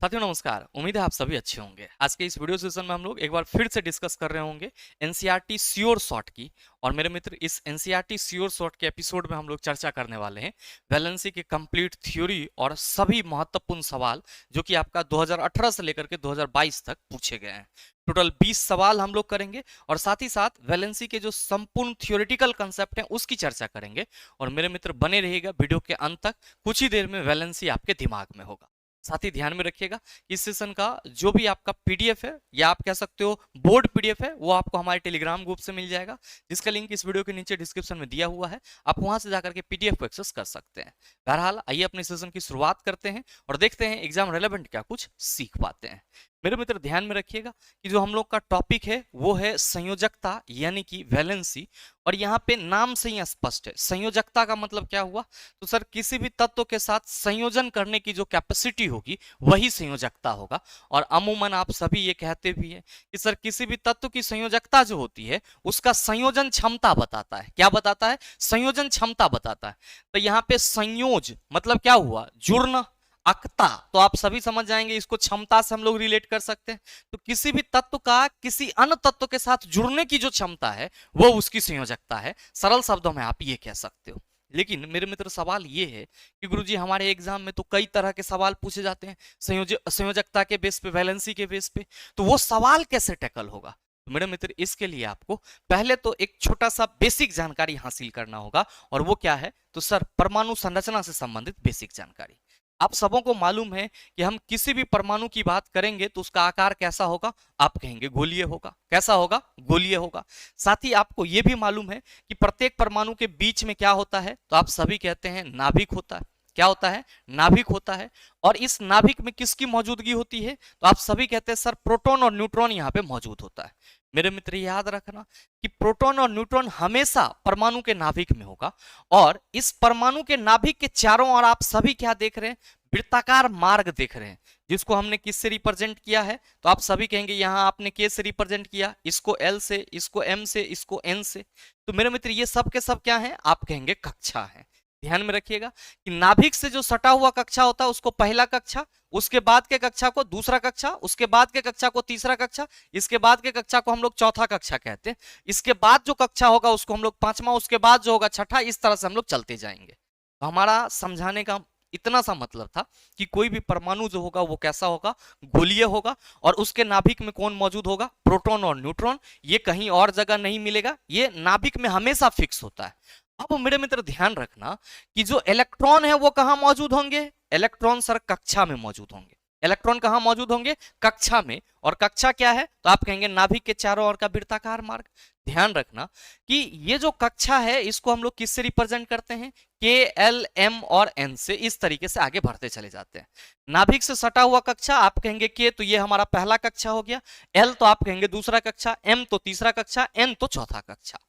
साथियों नमस्कार। उम्मीद है आप सभी अच्छे होंगे। आज के इस वीडियो सेशन में हम लोग एक बार फिर से डिस्कस कर रहे होंगे एनसीईआरटी श्योर शॉर्ट की। और मेरे मित्र, इस एनसीईआरटी श्योर शॉर्ट के एपिसोड में हम लोग चर्चा करने वाले हैं वैलेंसी की कंप्लीट थ्योरी और सभी महत्वपूर्ण सवाल जो कि आपका 2018 से लेकर के 2022 तक पूछे गए हैं। टोटल 20 सवाल हम लोग करेंगे और साथ ही साथ वैलेंसी के जो संपूर्ण थ्योरेटिकल कंसेप्ट हैं उसकी चर्चा करेंगे। और मेरे मित्र बने रहिएगा वीडियो के अंत तक, कुछ ही देर में वैलेंसी आपके दिमाग में होगा। साथ ही ध्यान में रखिएगा इस सेशन का जो भी आपका पीडीएफ है या आप कह सकते हो बोर्ड पीडीएफ है वो आपको हमारे टेलीग्राम ग्रुप से मिल जाएगा, जिसका लिंक इस वीडियो के नीचे डिस्क्रिप्शन में दिया हुआ है। आप वहां से जाकर के पीडीएफ को एक्सेस कर सकते हैं। बहरहाल आइए अपने सेशन की शुरुआत करते हैं और देखते हैं एग्जाम रेलेवेंट क्या कुछ सीख पाते हैं। मेरे मित्र ध्यान में रखिएगा कि जो हम लोग का टॉपिक है वो है संयोजकता यानी कि वैलेंसी। और यहाँ पे नाम से ही स्पष्ट है संयोजकता का मतलब क्या हुआ। तो सर किसी भी तत्व के साथ संयोजन करने की जो कैपेसिटी होगी वही संयोजकता होगा। और अमूमन आप सभी ये कहते भी हैं कि सर किसी भी तत्व की संयोजकता जो होती है उसका संयोजन क्षमता बताता है। क्या बताता है? संयोजन क्षमता बताता है। तो यहाँ पे संयोज मतलब क्या हुआ? जुड़ना। अकता तो आप सभी समझ जाएंगे, इसको क्षमता से हम लोग रिलेट कर सकते हैं। तो किसी भी तत्व का किसी अन्य तत्व के साथ जुड़ने की जो क्षमता है वो उसकी संयोजकता है। सरल शब्दों में आप ये कह सकते हो। लेकिन मेरे मित्र सवाल ये है कि गुरुजी हमारे एग्जाम में तो कई तरह के सवाल पूछे जाते हैं संयोजकता के बेस पे, वैलेंसी के बेस पे, तो वो सवाल कैसे टैकल होगा? तो मेरे मित्र इसके लिए आपको पहले तो एक छोटा सा बेसिक जानकारी हासिल करना होगा। और वो क्या है? तो सर परमाणु संरचना से संबंधित बेसिक जानकारी। आप सबों को मालूम है कि हम किसी भी परमाणु की बात करेंगे तो उसका आकार कैसा होगा? आप कहेंगे गोलीय होगा। कैसा होगा? गोलीय होगा। साथ ही आपको यह भी मालूम है कि प्रत्येक परमाणु के बीच में क्या होता है? तो आप सभी कहते हैं नाभिक होता है। क्या होता है? नाभिक होता है। और इस नाभिक में किसकी मौजूदगी होती है? तो आप सभी कहते हैं सर प्रोटॉन और न्यूट्रॉन यहाँ पे मौजूद होता है। मेरे मित्र याद रखना कि प्रोटॉन और न्यूट्रॉन हमेशा परमाणु के नाभिक में होगा। और इस परमाणु के नाभिक के चारों ओर आप सभी क्या देख रहे हैं? वृत्ताकार मार्ग देख रहे हैं, जिसको हमने किससे रिप्रेजेंट किया है? तो आप सभी कहेंगे यहां आपने के से रिप्रेजेंट किया, इसको एल से, इसको एम से, इसको एन से। तो मेरे मित्र ये सब के सब क्या है? आप कहेंगे कक्षा है। ध्यान में रखिएगा कि नाभिक से जो सटा हुआ कक्षा होता है उसको पहला कक्षा, उसके बाद के कक्षा को दूसरा कक्षा, उसके बाद के कक्षा को तीसरा कक्षा, इसके बाद के कक्षा को हम लोग चौथा कक्षा कहते हैं। इसके बाद जो कक्षा होगा उसको हम लोग पांचवा, उसके बाद जो होगा छठा, इस तरह से हम लोग चलते जाएंगे। तो हमारा समझाने का इतना सा मतलब था कि कोई भी परमाणु जो होगा वो कैसा होगा? गोलीय होगा। और उसके नाभिक में कौन मौजूद होगा? प्रोटॉन और न्यूट्रॉन। ये कहीं और जगह नहीं मिलेगा, ये नाभिक में हमेशा फिक्स होता है। अब मेरे मित्र ध्यान रखना कि जो इलेक्ट्रॉन है वो कहां मौजूद होंगे? इलेक्ट्रॉन सर कक्षा में मौजूद होंगे। इलेक्ट्रॉन कहां मौजूद होंगे? कक्षा में। और कक्षा क्या है? तो आप कहेंगे नाभिक के चारों ओर का वृत्ताकार मार्ग। ध्यान रखना कि ये जो कक्षा है इसको हम लोग किससे रिप्रेजेंट करते हैं? के, एल, एम और एन से। इस तरीके से आगे बढ़ते चले जाते हैं। नाभिक से सटा हुआ कक्षा आप कहेंगे के, तो ये हमारा पहला कक्षा हो गया। एल तो आप कहेंगे दूसरा कक्षा, एम तो तीसरा कक्षा, एन तो चौथा कक्षा।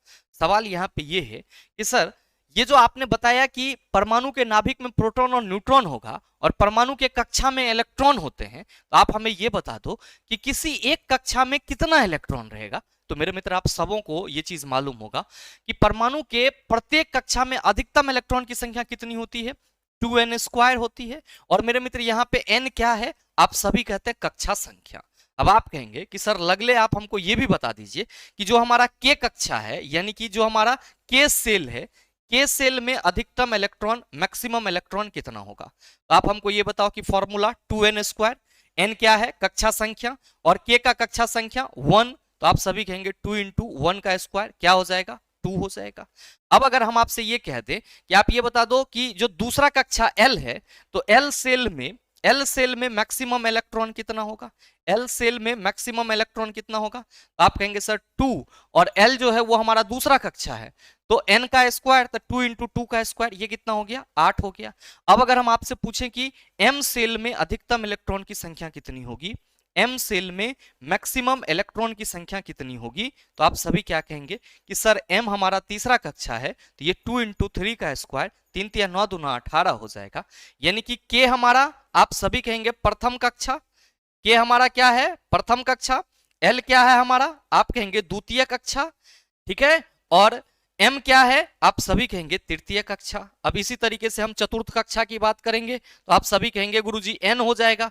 सवाल यहाँ पे ये है कि सर ये जो आपने बताया कि परमाणु के नाभिक में प्रोटॉन और न्यूट्रॉन होगा और परमाणु के कक्षा में इलेक्ट्रॉन होते हैं, तो आप हमें ये बता दो कि किसी एक कक्षा में कितना इलेक्ट्रॉन रहेगा? तो मेरे मित्र आप सबों को ये चीज मालूम होगा कि परमाणु के प्रत्येक कक्षा में अधिकतम इलेक्ट्रॉन की संख्या कितनी होती है? 2n² होती है। और मेरे मित्र यहाँ पे n क्या है? आप सभी कहते हैं कक्षा संख्या। अब आप कहेंगे कि सर लगले आप हमको ये भी बता दीजिए कि जो हमारा के कक्षा है यानी कि जो हमारा के सेल है, के सेल में अधिकतम इलेक्ट्रॉन, मैक्सिमम इलेक्ट्रॉन कितना होगा? तो आप हमको ये बताओ कि फॉर्मूला 2n²। n क्या है? कक्षा संख्या। और k का कक्षा संख्या 1। तो आप सभी कहेंगे 2 इंटू 1 का स्क्वायर क्या हो जाएगा? 2 हो जाएगा। अब अगर हम आपसे ये कह दें कि आप ये बता दो कि जो दूसरा कक्षा L है, तो L सेल में मैक्सिमम इलेक्ट्रॉन कितना होगा? L सेल में मैक्सिमम इलेक्ट्रॉन कितना होगा? तो आप कहेंगे सर 2। और L जो है वो हमारा दूसरा कक्षा है, तो n का स्क्वायर, तो 2 इंटू 2 का स्क्वायर, ये कितना हो गया? 8 हो गया। अब अगर हम आपसे पूछें कि M सेल में अधिकतम इलेक्ट्रॉन की संख्या कितनी होगी, M सेल में मैक्सिमम इलेक्ट्रॉन की संख्या कितनी होगी, तो आप सभी क्या कहेंगे कि सर M हमारा तीसरा कक्षा है, तो ये 2 इंटू 3 का स्क्वायर, 3 तिया 9 दूना 18 हो जाएगा। यानी कि K हमारा आप सभी कहेंगे प्रथम कक्षा, K हमारा क्या है? प्रथम कक्षा। L क्या है हमारा? आप कहेंगे द्वितीय कक्षा। ठीक है। और M क्या है? आप सभी कहेंगे तृतीय कक्षा। अब इसी तरीके से हम चतुर्थ कक्षा की बात करेंगे तो आप सभी कहेंगे गुरुजी N हो जाएगा।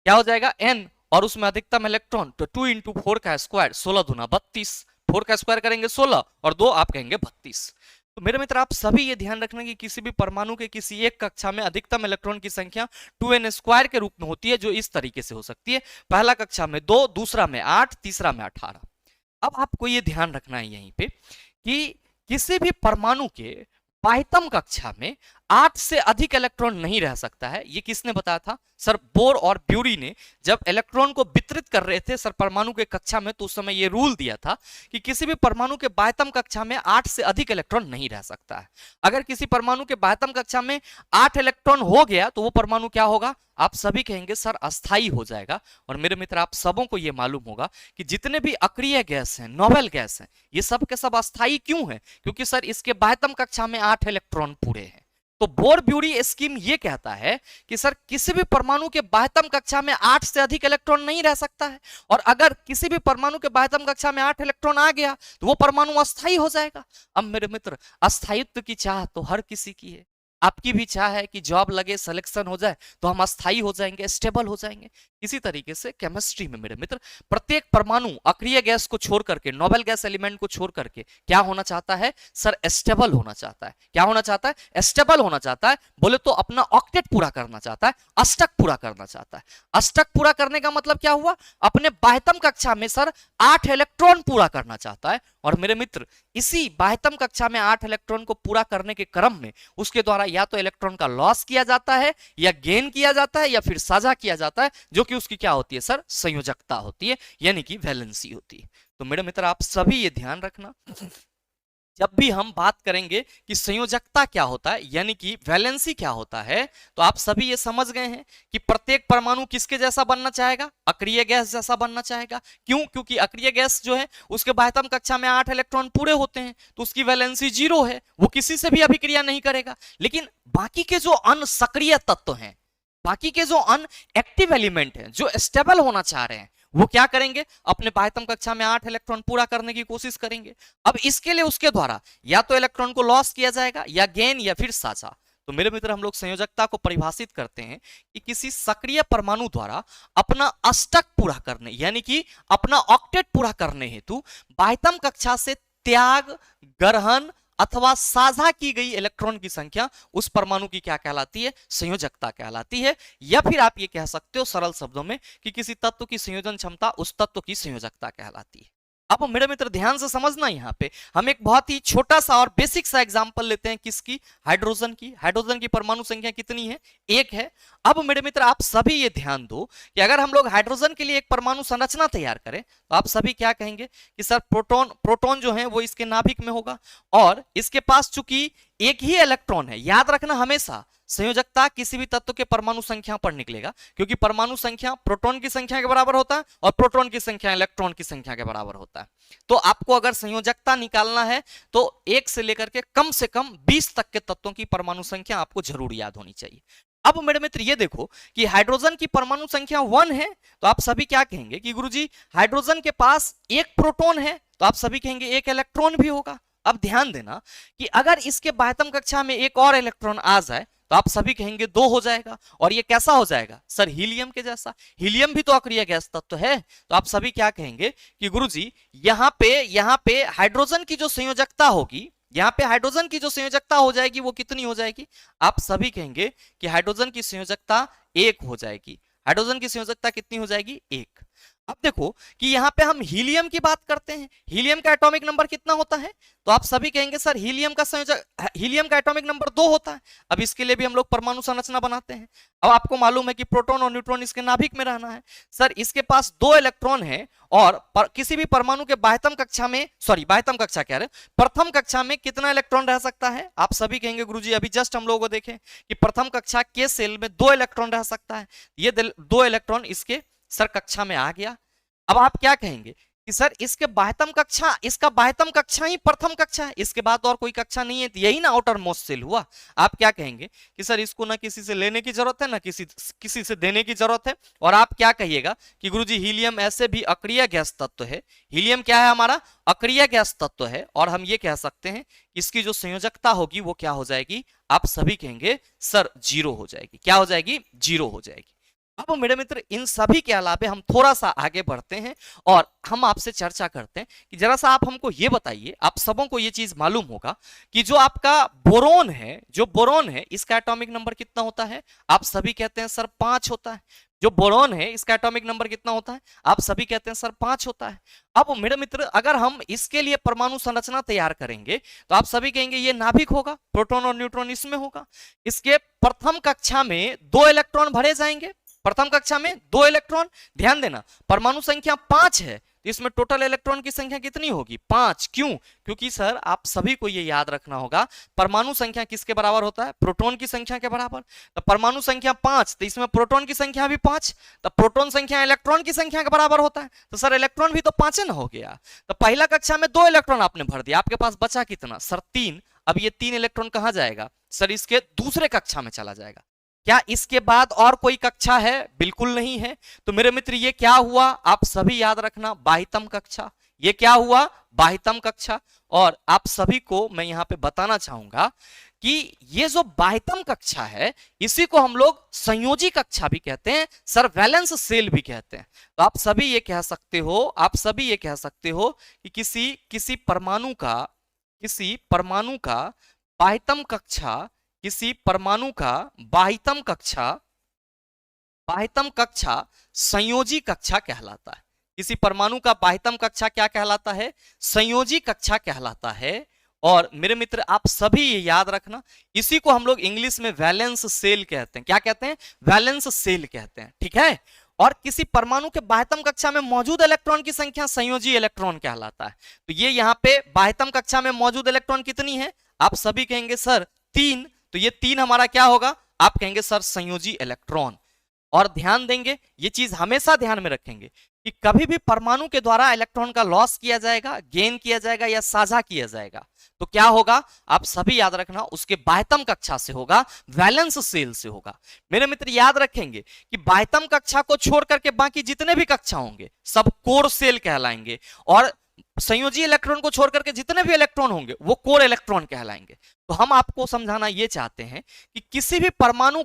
क्या हो जाएगा n, और उसमें अधिकतम इलेक्ट्रॉन, तो 2 इंटू 4 का स्क्वायर, 16 दूना 32, 4 का स्क्वायर करेंगे 16 और 2 आप कहेंगे 32। तो मेरे मित्र आप सभी ये ध्यान रखना कि किसी भी परमाणु के किसी एक कक्षा में अधिकतम इलेक्ट्रॉन की संख्या 2n स्क्वायर के रूप में होती है, जो इस तरीके से हो सकती है, पहला कक्षा में 2, दूसरा में 8, तीसरा में 18। अब आपको ये ध्यान रखना है यहीं पे कि किसी भी परमाणु के बाह्यतम कक्षा में 8 से अधिक इलेक्ट्रॉन नहीं रह सकता है। ये किसने बताया था? सर बोर और ब्यूरी ने जब इलेक्ट्रॉन को वितरित कर रहे थे सर परमाणु के कक्षा में, तो उस समय ये रूल दिया था कि किसी भी परमाणु के बाह्यतम कक्षा में 8 से अधिक इलेक्ट्रॉन नहीं रह सकता है। अगर किसी परमाणु के बाह्यतम कक्षा में 8 इलेक्ट्रॉन हो गया तो वो परमाणु क्या होगा? आप सभी कहेंगे सर अस्थाई हो जाएगा। और मेरे मित्र आप सबों को यह मालूम होगा कि जितने भी अक्रिय गैस हैं, नोबेल गैस हैं, ये सब के सब अस्थाई क्यों है? क्योंकि सर इसके बाह्यतम कक्षा में 8 इलेक्ट्रॉन पूरे हैं। तो बोर ब्यूरी स्कीम ये कहता है कि सर किसी भी परमाणु के बाह्यतम कक्षा में 8 से अधिक इलेक्ट्रॉन नहीं रह सकता है, और अगर किसी भी परमाणु के बाह्यतम कक्षा में 8 इलेक्ट्रॉन आ गया तो वो परमाणु अस्थाई हो जाएगा। अब मेरे मित्र अस्थायित्व की चाह तो हर किसी की है। आपकी भी चाह है कि जॉब लगे, सिलेक्शन हो जाए तो हम अस्थाई हो जाएंगे, स्टेबल हो जाएंगे। इसी तरीके से केमिस्ट्री में मेरे मित्र प्रत्येक परमाणु अक्रिय गैस को छोड़ करके, नोबेल गैस एलिमेंट को छोड़ करके क्या होना चाहता है? सर स्टेबल होना चाहता है। क्या होना चाहता है? स्टेबल होना चाहता है। बोले तो अपना ऑक्टेट पूरा करना चाहता है, अष्टक पूरा करना चाहता है। अष्टक पूरा करने का मतलब क्या हुआ? अपने बाह्यतम कक्षा में सर 8 इलेक्ट्रॉन पूरा करना चाहता है। और मेरे मित्र इसी बाह्यतम कक्षा में 8 इलेक्ट्रॉन को पूरा करने के क्रम में उसके द्वारा या तो इलेक्ट्रॉन का लॉस किया जाता है, या गेन किया जाता है, या फिर साझा किया जाता है, जो कि उसकी क्या होती है? सर संयोजकता होती है, यानी कि वैलेंसी होती है। तो मेरे मित्र आप सभी ये ध्यान रखना, जब भी हम बात करेंगे कि संयोजकता क्या होता है यानी कि वैलेंसी क्या होता है, तो आप सभी ये समझ गए हैं कि प्रत्येक परमाणु किसके जैसा बनना चाहेगा? अक्रिय गैस जैसा बनना चाहेगा। क्यों? क्योंकि अक्रिय गैस जो है उसके बाह्यतम कक्षा में 8 इलेक्ट्रॉन पूरे होते हैं, तो उसकी वैलेंसी 0 है, वो किसी से भी अभिक्रिया नहीं करेगा। लेकिन बाकी के जो अनसक्रिय तत्व हैं, बाकी के जो अनएक्टिव एलिमेंट हैं, जो स्टेबल होना चाह रहे हैं, वो क्या करेंगे? अपने बाह्यतम कक्षा में 8 इलेक्ट्रॉन पूरा करने की कोशिश करेंगे। अब इसके लिए उसके द्वारा या तो इलेक्ट्रॉन को लॉस किया जाएगा, या गेन, या फिर साझा। तो मेरे मित्र हम लोग संयोजकता को परिभाषित करते हैं कि किसी सक्रिय परमाणु द्वारा अपना अष्टक पूरा करने यानी कि अपना ऑक्टेट पूरा करने हेतु बाह्यतम कक्षा से त्याग, ग्रहण अथवा साझा की गई इलेक्ट्रॉन की संख्या उस परमाणु की क्या कहलाती है? संयोजकता कहलाती है। या फिर आप ये कह सकते हो सरल शब्दों में कि किसी तत्व की संयोजन क्षमता उस तत्व की संयोजकता कहलाती है। अब मेरे मित्र ध्यान से समझना, यहाँ पे हम एक बहुत ही छोटा सा और बेसिक सा एग्जांपल लेते हैं। किसकी? हाइड्रोजन की। हाइड्रोजन की परमाणु संख्या कितनी है? 1 है। अब मेरे मित्र आप सभी ये ध्यान दो कि अगर हम लोग हाइड्रोजन के लिए एक परमाणु संरचना तैयार करें तो आप सभी क्या कहेंगे कि सर प्रोटॉन जो है वो इसके नाभिक में होगा, और इसके पास चूंकि एक ही इलेक्ट्रॉन है। याद रखना हमेशा संयोजकता किसी भी तत्व के परमाणु संख्या पर निकलेगा, क्योंकि परमाणु संख्या प्रोटॉन की संख्या के बराबर होता है और प्रोटॉन की संख्या इलेक्ट्रॉन की संख्या के बराबर होता है। तो आपको अगर संयोजकता निकालना है तो 1 से लेकर के कम से कम 20 तक के तत्वों की परमाणु संख्या आपको जरूर याद होनी चाहिए। अब मेरे मित्र ये देखो कि हाइड्रोजन की परमाणु संख्या 1 है, तो आप सभी क्या कहेंगे कि गुरुजी हाइड्रोजन के पास 1 प्रोटॉन है, तो आप सभी कहेंगे 1 इलेक्ट्रॉन भी होगा। अब ध्यान देना कि अगर इसके बाह्यतम कक्षा में एक और इलेक्ट्रॉन आ जाए तो आप सभी कहेंगे 2 हो जाएगा। और ये कैसा हो जाएगा? सर हीलियम के जैसा। हीलियम भी तो अक्रिय गैस तत्व है। तो आप सभी क्या कहेंगे कि गुरुजी यहाँ पे हाइड्रोजन की जो संयोजकता होगी, यहाँ पे हाइड्रोजन की जो संयोजकता हो जाएगी वो कितनी हो जाएगी? आप सभी कहेंगे कि हाइड्रोजन की संयोजकता 1 हो जाएगी। हाइड्रोजन की संयोजकता कितनी हो जाएगी? 1। अब देखो कि यहां पे हम हीलियम की बात करते हैं। हीलियम का एटॉमिक नंबर कितना होता है? तो आप सभी कहेंगे सर हीलियम का एटॉमिक नंबर 2 होता है। अब इसके लिए भी हम लोग परमाणु संरचना बनाते हैं। अब आपको मालूम है कि प्रोटॉन और न्यूट्रॉन इसके नाभिक में रहना है। सर इसके पास 2 इलेक्ट्रॉन है, और किसी भी परमाणु के बाह्यतम कक्षा में, बाह्यतम कक्षा कह रहे, प्रथम कक्षा में कितना इलेक्ट्रॉन रह सकता है? आप सभी कहेंगे गुरुजी अभी जस्ट हम लोगों को देखें कि प्रथम कक्षा के सेल में 2 इलेक्ट्रॉन रह सकता है। ये 2 इलेक्ट्रॉन इसके सर कक्षा में आ गया। अब आप क्या कहेंगे कि सर इसका बाह्यतम कक्षा ही प्रथम कक्षा है, इसके बाद और कोई कक्षा नहीं है, तो यही ना आउटर मोस्ट सेल हुआ। आप क्या कहेंगे कि सर इसको ना किसी से लेने की जरूरत है, ना किसी से देने की जरूरत है। और आप क्या कहिएगा कि गुरुजी हीलियम ऐसे भी अक्रिय गैस तत्व है। हीलियम क्या है? हमारा अक्रिय गैस तत्व है। और हम ये कह सकते हैं इसकी जो संयोजकता होगी वो क्या हो जाएगी? आप सभी कहेंगे सर 0 हो जाएगी। क्या हो जाएगी? 0 हो जाएगी। अब मेरे मित्र इन सभी के अलावे हम थोड़ा सा आगे बढ़ते हैं और हम आपसे चर्चा करते हैं कि जरा सा आप हमको ये बताइए, आप सबों को ये चीज मालूम होगा कि जो आपका बोरोन है, जो बोरोन है इसका एटॉमिक नंबर कितना होता है? आप सभी कहते हैं सर 5 होता है। जो बोरोन है इसका एटॉमिक नंबर कितना होता है? आप सभी कहते हैं सर 5 होता है। अब मेरे मित्र अगर हम इसके लिए परमाणु संरचना तैयार करेंगे तो आप सभी कहेंगे ये नाभिक होगा, प्रोटॉन और न्यूट्रॉन इसमें होगा। इसके प्रथम कक्षा में 2 इलेक्ट्रॉन भरे जाएंगे, प्रथम कक्षा में 2 इलेक्ट्रॉन। ध्यान देना परमाणु संख्या 5 है तो इसमें टोटल इलेक्ट्रॉन की संख्या कितनी होगी? 5। क्यों? क्योंकि सर आप सभी को ये याद रखना होगा परमाणु संख्या किसके बराबर होता है? प्रोटॉन की संख्या के बराबर। तो परमाणु संख्या 5 तो इसमें प्रोटॉन की संख्या भी 5, तो प्रोटॉन संख्या इलेक्ट्रॉन की संख्या के बराबर होता है, तो सर इलेक्ट्रॉन भी तो 5 न हो गया। तो पहला कक्षा में 2 इलेक्ट्रॉन आपने भर दिया, आपके पास बचा कितना? सर 3। अब ये 3 इलेक्ट्रॉन कहां जाएगा? सर इसके दूसरे कक्षा में चला जाएगा। क्या इसके बाद और कोई कक्षा है? बिल्कुल नहीं है। तो मेरे मित्र ये क्या हुआ? आप सभी याद रखना, बाह्यतम कक्षा। ये क्या हुआ? बाह्यतम कक्षा। और आप सभी को मैं यहां पे बताना चाहूंगा कि ये जो बाह्यतम कक्षा है इसी को हम लोग संयोजी कक्षा भी कहते हैं, सर वैलेंस सेल भी कहते हैं। तो आप सभी ये कह सकते हो, आप सभी ये कह सकते हो कि किसी परमाणु का बाह्यतम कक्षा, किसी परमाणु का बाह्यतम कक्षा संयोजी कक्षा कहलाता है। किसी परमाणु का बाह्यतम कक्षा क्या कहलाता है? संयोजी कक्षा कहलाता है। और मेरे मित्र आप सभी ये याद रखना, इसी को हम लोग इंग्लिश में वैलेंस सेल कहते हैं। क्या कहते हैं? वैलेंस सेल कहते हैं, ठीक है। और किसी परमाणु के बाह्यतम कक्षा में मौजूद इलेक्ट्रॉन की संख्या संयोजी इलेक्ट्रॉन कहलाता है। तो ये यहाँ पे बाह्यतम कक्षा में मौजूद इलेक्ट्रॉन कितनी है? आप सभी कहेंगे सर 3, तो ये 3 हमारा क्या होगा? आप कहेंगे सर संयोजी इलेक्ट्रॉन। और ध्यान देंगे, ये चीज हमेशा ध्यान में रखेंगे कि कभी भी परमाणु के द्वारा इलेक्ट्रॉन का लॉस किया जाएगा, गेन किया जाएगा या साझा किया जाएगा तो क्या होगा? आप सभी याद रखना, उसके बाह्यतम कक्षा से होगा, वैलेंस सेल से होगा। मेरे मित्र याद रखेंगे कि बाह्यतम कक्षा को छोड़ करके बाकी जितने भी कक्षा होंगे सब कोर सेल कहलाएंगे, और संयोजी इलेक्ट्रॉन को छोड़ करके जितने भी इलेक्ट्रॉन होंगे वो कोर इलेक्ट्रॉन कहलाएंगे। तो हम आपको समझाना ये चाहते हैं कि किसी भी परमाणु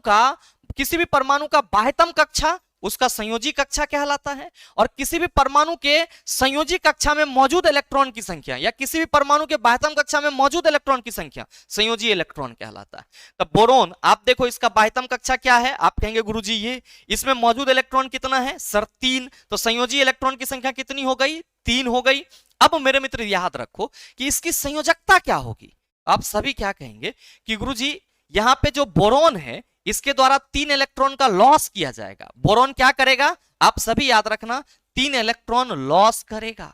का बाह्यतम कक्षा उसका संयोजी कक्षा कहलाता है, और किसी भी परमाणु के संयोजी कक्षा में मौजूद इलेक्ट्रॉन की संख्या या किसी भी परमाणु के बाह्यतम कक्षा में मौजूद इलेक्ट्रॉन की संख्या संयोजी इलेक्ट्रॉन कहलाता है। तब बोरोन आप देखो, इसका बाह्यतम कक्षा क्या है? आप कहेंगे गुरुजी ये इसमें मौजूद इलेक्ट्रॉन कितना है? सर 3। तो संयोजी इलेक्ट्रॉन की संख्या कितनी हो गई? 3 हो गई। अब मेरे मित्र याद रखो कि इसकी संयोजकता क्या होगी। आप सभी क्या कहेंगे कि गुरुजी यहां पे जो बोरोन है इसके द्वारा 3 इलेक्ट्रॉन का लॉस किया जाएगा। बोरोन क्या करेगा? आप सभी याद रखना, 3 इलेक्ट्रॉन लॉस करेगा।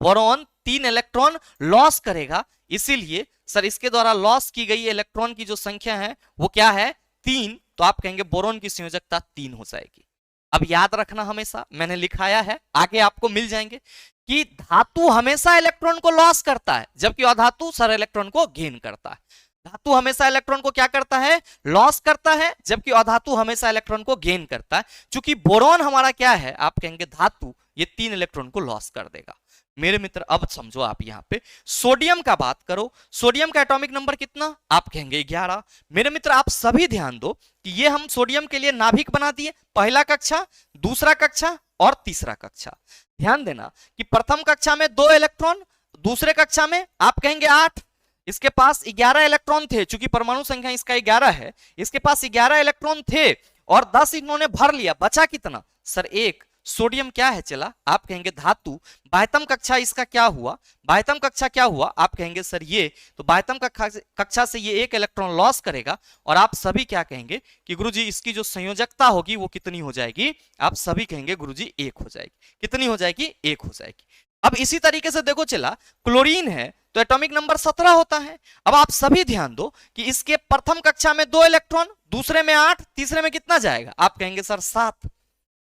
बोरोन 3 इलेक्ट्रॉन लॉस करेगा, इसीलिए सर इसके द्वारा लॉस की गई इलेक्ट्रॉन की जो संख्या है वो क्या है? 3। तो आप कहेंगे बोरोन की संयोजकता 3 हो जाएगी। अब याद रखना, हमेशा मैंने लिखाया है, आगे आपको मिल जाएंगे कि धातु हमेशा इलेक्ट्रॉन को लॉस करता है जबकि अधातु सर इलेक्ट्रॉन को गेन करता है। धातु हमेशा इलेक्ट्रॉन को क्या करता है? लॉस करता है, जबकि अधातु हमेशा इलेक्ट्रॉन को गेन करता है। चूंकि बोरोन हमारा क्या है? आप कहेंगे धातु, ये 3 इलेक्ट्रॉन को लॉस कर देगा। मेरे मित्र अब समझो, आप यहां पे सोडियम का बात करो, सोडियम का एटॉमिक नंबर कितना? आप कहेंगे 11। मेरे मित्र आप सभी ध्यान दो कि ये हम सोडियम के लिए नाभिक बना दिए, पहला कक्षा, दूसरा कक्षा और तीसरा कक्षा। ध्यान देना कि प्रथम कक्षा में 2 इलेक्ट्रॉन, दूसरे कक्षा में आप कहेंगे 8। इसके पास 11 इलेक्ट्रॉन थे, चूंकि परमाणु संख्या इसका 11 है, इसके पास 11 इलेक्ट्रॉन थे और 10 इन्होंने भर लिया, बचा कितना? सर 1। सोडियम क्या है चला? आप कहेंगे धातु। बाह्यतम कक्षा इसका क्या हुआ? बाह्यतम कक्षा क्या हुआ? आप कहेंगे सर ये, तो बाह्यतम कक्षा से ये 1 इलेक्ट्रॉन लॉस करेगा, और आप सभी क्या कहेंगे कि गुरुजी इसकी जो संयोजकता होगी वो कितनी हो जाएगी? आप सभी कहेंगे गुरुजी 1 हो जाएगी। कितनी हो जाएगी? 1 हो जाएगी। अब इसी तरीके से देखो चला, क्लोरीन है तो एटॉमिक नंबर 17 होता है। अब आप सभी ध्यान दो कि इसके प्रथम कक्षा में 2 इलेक्ट्रॉन, दूसरे में 8, तीसरे में कितना जाएगा? आप कहेंगे सर 7।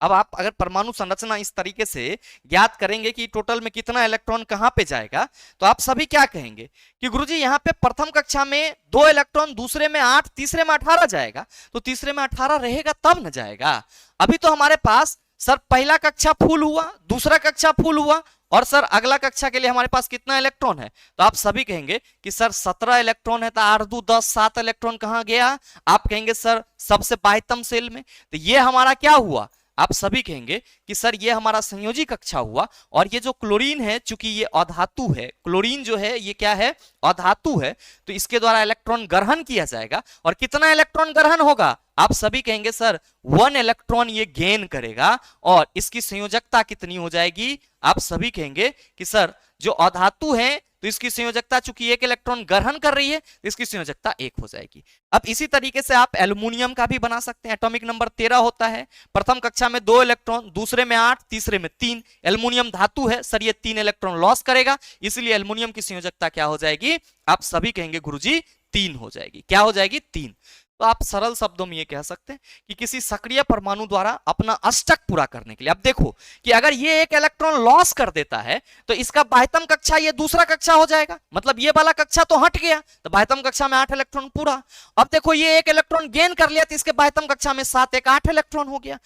अब आप अगर परमाणु संरचना इस तरीके से ज्ञात करेंगे कि टोटल में कितना इलेक्ट्रॉन कहां पे जाएगा, तो आप सभी क्या कहेंगे कि गुरुजी यहां पे प्रथम कक्षा में 2 इलेक्ट्रॉन, दूसरे में 8, तीसरे में 18 जाएगा। तो तीसरे में 18 रहेगा तब न जाएगा। अभी तो हमारे पास सर पहला कक्षा फुल हुआ, दूसरा कक्षा फुल हुआ, और सर अगला कक्षा के लिए हमारे पास कितना इलेक्ट्रॉन है? तो आप सभी कहेंगे कि सर 17 इलेक्ट्रॉन है, तो 8 2 10, 7 इलेक्ट्रॉन कहां गया? आप कहेंगे सर सबसे बाह्यतम सेल में। तो ये हमारा क्या हुआ? आप सभी कहेंगे कि सर ये हमारा संयोजी कक्षा हुआ, और ये जो क्लोरीन है चूंकि ये अधातु है, क्लोरीन जो है ये क्या है, अधातु है, तो इसके द्वारा इलेक्ट्रॉन ग्रहण किया जाएगा। और कितना इलेक्ट्रॉन ग्रहण होगा, आप सभी कहेंगे सर 1 इलेक्ट्रॉन ये गेन करेगा, और इसकी संयोजकता कितनी हो जाएगी, आप सभी कहेंगे कि सर जो अधातु है तो इसकी संयोजकता चूंकि 1 इलेक्ट्रॉन ग्रहण कर रही है तो इसकी संयोजकता 1 हो जाएगी। अब इसी तरीके से आप एल्युमिनियम का भी बना सकते हैं। एटॉमिक नंबर 13 होता है, प्रथम कक्षा में 2 इलेक्ट्रॉन, दूसरे में 8, तीसरे में 3। एल्युमिनियम धातु है सर, ये 3 इलेक्ट्रॉन लॉस करेगा, इसलिए एल्युमिनियम की संयोजकता क्या हो जाएगी, आप सभी कहेंगे गुरुजी 3 हो जाएगी। क्या हो जाएगी, 3। तो आप सरल शब्दों में ये कह सकते हैं कि किसी सक्रिय परमाणु द्वारा अपना अष्टक पूरा करने के लिए, अब देखो कि अगर ये 1 इलेक्ट्रॉन लॉस कर देता है तो इसका बाह्यतम कक्षा ये दूसरा कक्षा हो जाएगा, मतलब ये वाला कक्षा तो हट गया, तो बाह्यतम कक्षा में 8 इलेक्ट्रॉन पूरा। अब देखो ये 1 इलेक्ट्रॉन गेन कर लिया तो इसके बाह्यतम कक्षा में 7 1 8 इलेक्ट्रॉन हो गया।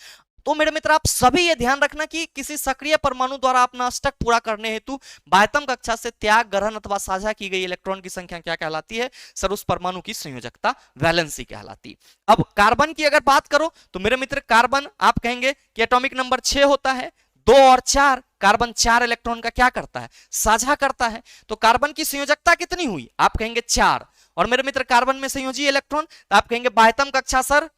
तो मेरे मित्र आप सभी ये ध्यान रखना कि किसी सक्रिय परमाणु द्वारा अपना अष्टक पूरा करने हेतु बाह्यतम कक्षा से त्याग, ग्रहण अथवा साझा की गई इलेक्ट्रॉन की संख्या क्या कहलाती है, सर उस परमाणु की संयोजकता वैलेंसी कहलाती। अब कार्बन की अगर बात करो तो मेरे मित्र कार्बन आप कहेंगे कि एटॉमिक नंबर 6 होता है, 2 और 4, कार्बन 4 इलेक्ट्रॉन का क्या करता है, साझा करता है। तो कार्बन की संयोजकता कितनी हुई, आप कहेंगे 4, और मेरे मित्र कार्बन में संयोजी इलेक्ट्रॉन, तो आप कहेंगे बाह्यतम कक्षा सर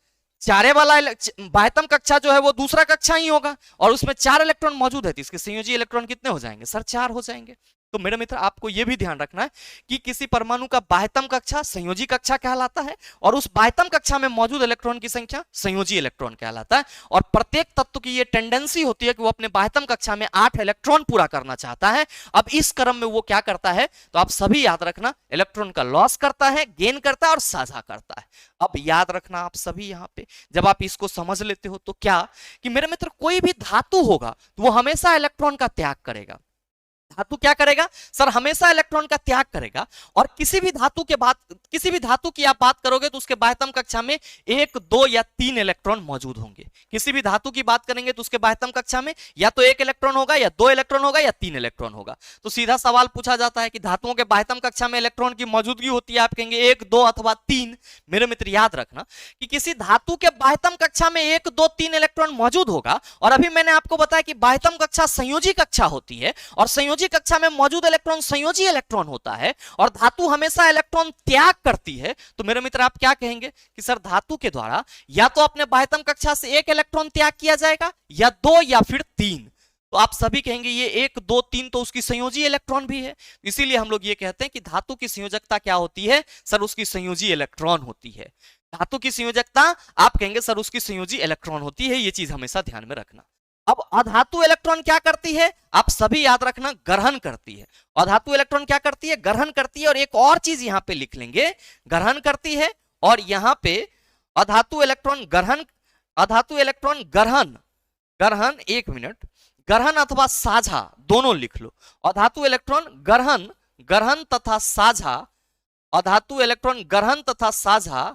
चारे वाला, बाह्यतम कक्षा जो है वो दूसरा कक्षा ही होगा, और उसमें 4 इलेक्ट्रॉन मौजूद है तो इसके संयोजी इलेक्ट्रॉन कितने हो जाएंगे, सर 4 हो जाएंगे। तो मेरे मित्र आपको यह भी ध्यान रखना है कि किसी परमाणु का बाह्यतम कक्षा संयोजी कक्षा कहलाता है, और उस बाह्यतम कक्षा में मौजूद इलेक्ट्रॉन की संख्या संयोजी इलेक्ट्रॉन कहलाता है। और प्रत्येक तत्व की यह टेंडेंसी होती है कि वो अपने बाह्यतम कक्षा में 8 इलेक्ट्रॉन पूरा करना चाहता है। अब इस क्रम में वो क्या करता है, तो आप सभी याद रखना, इलेक्ट्रॉन का लॉस करता है, गेन करता है और साझा करता है। अब याद रखना आप सभी यहां पे जब आप इसको समझ लेते हो तो क्या कि मेरे मित्र कोई भी धातु होगा तो वो हमेशा इलेक्ट्रॉन का त्याग करेगा। धातु क्या करेगा सर, हमेशा इलेक्ट्रॉन का त्याग करेगा। और किसी भी धातु की आप बात करोगे तो उसके बाह्यतम कक्षा में 1 2 या 3 इलेक्ट्रॉन मौजूद होंगे। किसी भी धातु की बात करेंगे तो उसके बाह्यतम कक्षा में या तो 1 इलेक्ट्रॉन होगा, या 2 इलेक्ट्रॉन होगा, या 3 इलेक्ट्रॉन होगा। तो सीधा सवाल पूछा जाता है कि धातुओं के बाह्यतम कक्षा में इलेक्ट्रॉन की मौजूदगी होती है, आप कहेंगे 1 2 अथवा 3। मेरे मित्र याद रखना कि किसी धातु के बाह्यतम कक्षा में 1 2 3 इलेक्ट्रॉन मौजूद होगा, और अभी मैंने आपको बताया कि बाह्यतम कक्षा संयोजी कक्षा होती है, और संयोजी कक्षा में मौजूद इलेक्ट्रॉन संयोजी इलेक्ट्रॉन होता है, और धातु हमेशा इलेक्ट्रॉन त्याग करती है। तो मेरे मित्र आप क्या कहेंगे कि सर धातु के द्वारा या तो अपने बाह्यतम कक्षा से 1 इलेक्ट्रॉन त्याग किया जाएगा, या 2 या फिर 3। तो आप सभी कहेंगे ये 1 2 3 तो उसकी संयोजी इलेक्ट्रॉन भी है, इसीलिए हम लोग ये कहते हैं कि धातु की संयोजकता क्या होती है, सर उसकी संयोजी इलेक्ट्रॉन होती है। धातु की संयोजकता आप कहेंगे सर उसकी संयोजी इलेक्ट्रॉन होती है, ये चीज हमेशा ध्यान में रखना। अब अधातु इलेक्ट्रॉन क्या करती है, आप सभी याद रखना, ग्रहण करती है। अधातु इलेक्ट्रॉन क्या करती है, ग्रहण करती है। और एक और चीज यहां पे लिख लेंगे, ग्रहण करती है, और यहां पे अधातु इलेक्ट्रॉन ग्रहण, अधातु इलेक्ट्रॉन ग्रहण, ग्रहण 1 मिनट, ग्रहण अथवा साझा दोनों लिख लो। अधातु इलेक्ट्रॉन ग्रहण, ग्रहण तथा साझा, अधातु इलेक्ट्रॉन ग्रहण तथा साझा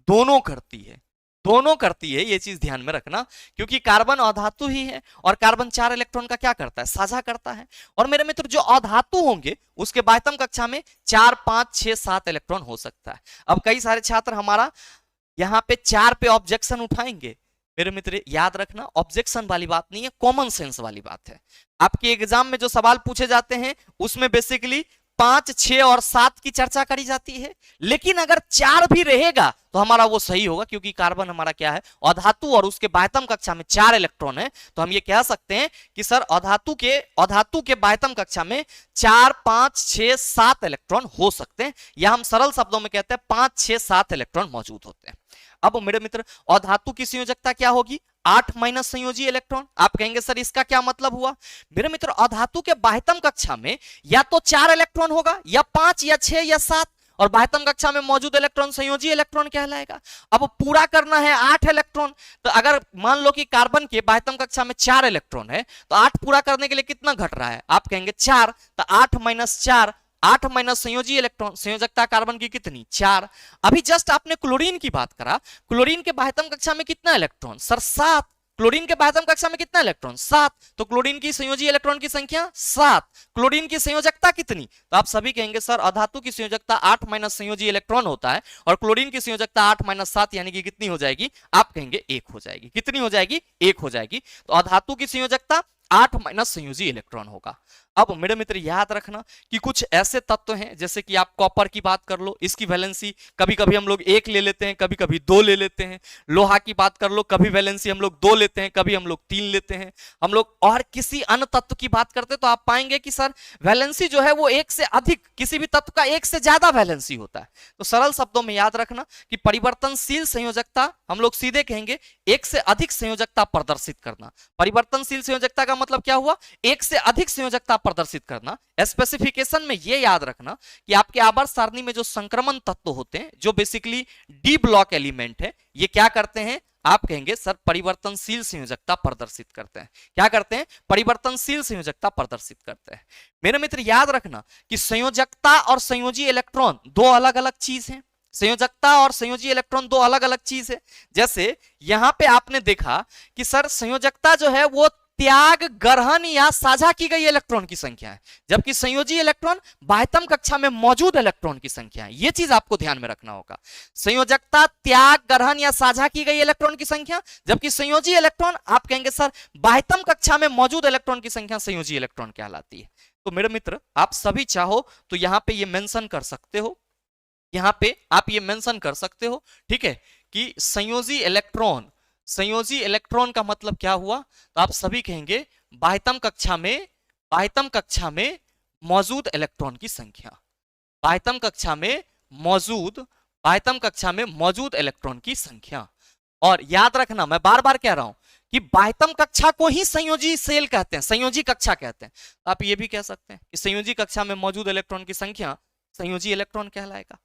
दोनों करती है, दोनों करती है, ये चीज ध्यान में रखना, क्योंकि कार्बन अधातु ही है, और कार्बन 4 इलेक्ट्रॉन का क्या करता है, साझा करता है। और मेरे मित्र जो अधातु होंगे उसके बाह्यतम कक्षा में 4 5 6 7 इलेक्ट्रॉन हो सकता है। अब कई सारे छात्र हमारा यहाँ पे 4 पे ऑब्जेक्शन उठाएंगे। मेरे मित्र याद रखना, ऑब्जेक्शन वाली बात नहीं है, कॉमन सेंस वाली बात है। आपके एग्जाम में जो सवाल पूछे जाते हैं उसमें बेसिकली 5 6 और 7 की चर्चा करी जाती है, लेकिन अगर 4 भी रहेगा तो हमारा वो सही होगा, क्योंकि कार्बन हमारा क्या है, अधातु, और उसके बाह्यतम कक्षा में 4 इलेक्ट्रॉन है। तो हम ये कह सकते हैं कि सर अधातु के बाह्यतम कक्षा में 4 5 6 7 इलेक्ट्रॉन हो सकते हैं, या हम सरल शब्दों में कहते हैं 5 6 7 इलेक्ट्रॉन मौजूद होते हैं। अब मेरे मित्र अधातु की संयोजकता क्या होगी, 8 माइनस संयोजी इलेक्ट्रॉन। आप कहेंगे सर इसका क्या मतलब हुआ, मेरे मित्र अधातु के बाह्यतम कक्षा में या तो 4 इलेक्ट्रॉन होगा, या 5 या 6 या 7, और बाह्यतम कक्षा में मौजूद इलेक्ट्रॉन संयोजी इलेक्ट्रॉन कहलाएगा। अब पूरा करना है 8 इलेक्ट्रॉन, तो अगर मान लो कि कार्बन के बाह्यतम कक्षा में 4 इलेक्ट्रॉन है, तो 8 पूरा करने के लिए कितना घट रहा है, आप कहेंगे 4, तो 8 माइनस 4, 8 माइनस संयोजी इलेक्ट्रॉन, संयोजकता कार्बन की कितनी, 4। अभी जस्ट आपने क्लोरीन की बात करा, क्लोरीन के बाह्यतम कक्षा में कितना इलेक्ट्रॉन, सर 7, क्लोरीन के बाह्यतम कक्षा में कितना इलेक्ट्रॉन? 7। तो क्लोरीन की संयोजी इलेक्ट्रॉन की संख्या 7। क्लोरीन की संयोजकता कितनी? तो आप सभी कहेंगे सर अधातु की संयोजकता 8 माइनस संयोजी इलेक्ट्रॉन होता है और क्लोरीन की संयोजकता 8 माइनस 7 यानी कि कितनी हो जाएगी? आप कहेंगे 1 हो जाएगी। कितनी हो जाएगी? 1 हो जाएगी। तो अधातु की संयोजकता 8 माइनस संयोजी इलेक्ट्रॉन होगा। अब मेरे मित्र याद रखना कि कुछ ऐसे तत्व हैं जैसे कि आप कॉपर की बात कर लो, इसकी वैलेंसी कभी कभी हम लोग 1 ले लेते हैं, कभी कभी 2 ले लेते हैं। लोहा की बात कर लो, कभी वैलेंसी हम लोग 2 लेते हैं, कभी हम लोग 3 लेते हैं। हम लोग और किसी अन्य तत्व की बात करते तो आप पाएंगे कि सर वैलेंसी जो है वो 1 से अधिक, किसी भी तत्व का 1 से ज्यादा वैलेंसी होता है। तो सरल शब्दों में याद रखना कि परिवर्तनशील संयोजकता हम लोग सीधे कहेंगे 1 से अधिक संयोजकता प्रदर्शित करना। परिवर्तनशील संयोजकता का मतलब क्या हुआ? 1 से अधिक संयोजकता प्रदर्शित करना। स्पेसिफिकेशन में यह याद रखना कि आपके आवर्त सारणी में जो संक्रमण तत्व होते हैं, जो बेसिकली डी ब्लॉक एलिमेंट है, ये क्या करते हैं? आप कहेंगे सर परिवर्तनशील संयोजकता प्रदर्शित करते हैं। क्या करते हैं? परिवर्तनशील संयोजकता प्रदर्शित करते हैं। मेरे मित्र याद रखना कि संयोजकता और संयोजी इलेक्ट्रॉन दो अलग अलग चीज हैं। संयोजकता और संयोजी इलेक्ट्रॉन दो अलग अलग चीज है। जैसे यहां पे आपने देखा कि सर संयोजकता जो है वो त्याग, ग्रहण या साझा की गई इलेक्ट्रॉन की संख्या है, जबकि संयोजी इलेक्ट्रॉन बाह्यतम कक्षा में मौजूद इलेक्ट्रॉन की संख्या है। यह चीज आपको ध्यान में रखना होगा। संयोजकता त्याग, ग्रहण या साझा की गई इलेक्ट्रॉन की संख्या, जबकि संयोजी इलेक्ट्रॉन आप कहेंगे सर बाह्यतम कक्षा में मौजूद इलेक्ट्रॉन की संख्या संयोजी इलेक्ट्रॉन कहलाती है। तो मेरे मित्र आप सभी चाहो तो यहां पे ये मेंशन कर सकते हो, यहां पे आप ये मेंशन कर सकते हो, ठीक है, कि संयोजी इलेक्ट्रॉन, संयोजी इलेक्ट्रॉन का मतलब क्या हुआ? तो आप सभी कहेंगे बाह्यतम कक्षा में मौजूद इलेक्ट्रॉन की संख्या, बाह्यतम कक्षा में मौजूद इलेक्ट्रॉन की संख्या। और याद रखना मैं बार बार कह रहा हूं कि बाह्यतम कक्षा को ही संयोजी सेल कहते हैं, संयोजी कक्षा कहते हैं। तो आप ये भी कह सकते हैं कि संयोजी कक्षा में मौजूद इलेक्ट्रॉन की संख्या संयोजी इलेक्ट्रॉन कहलाएगा।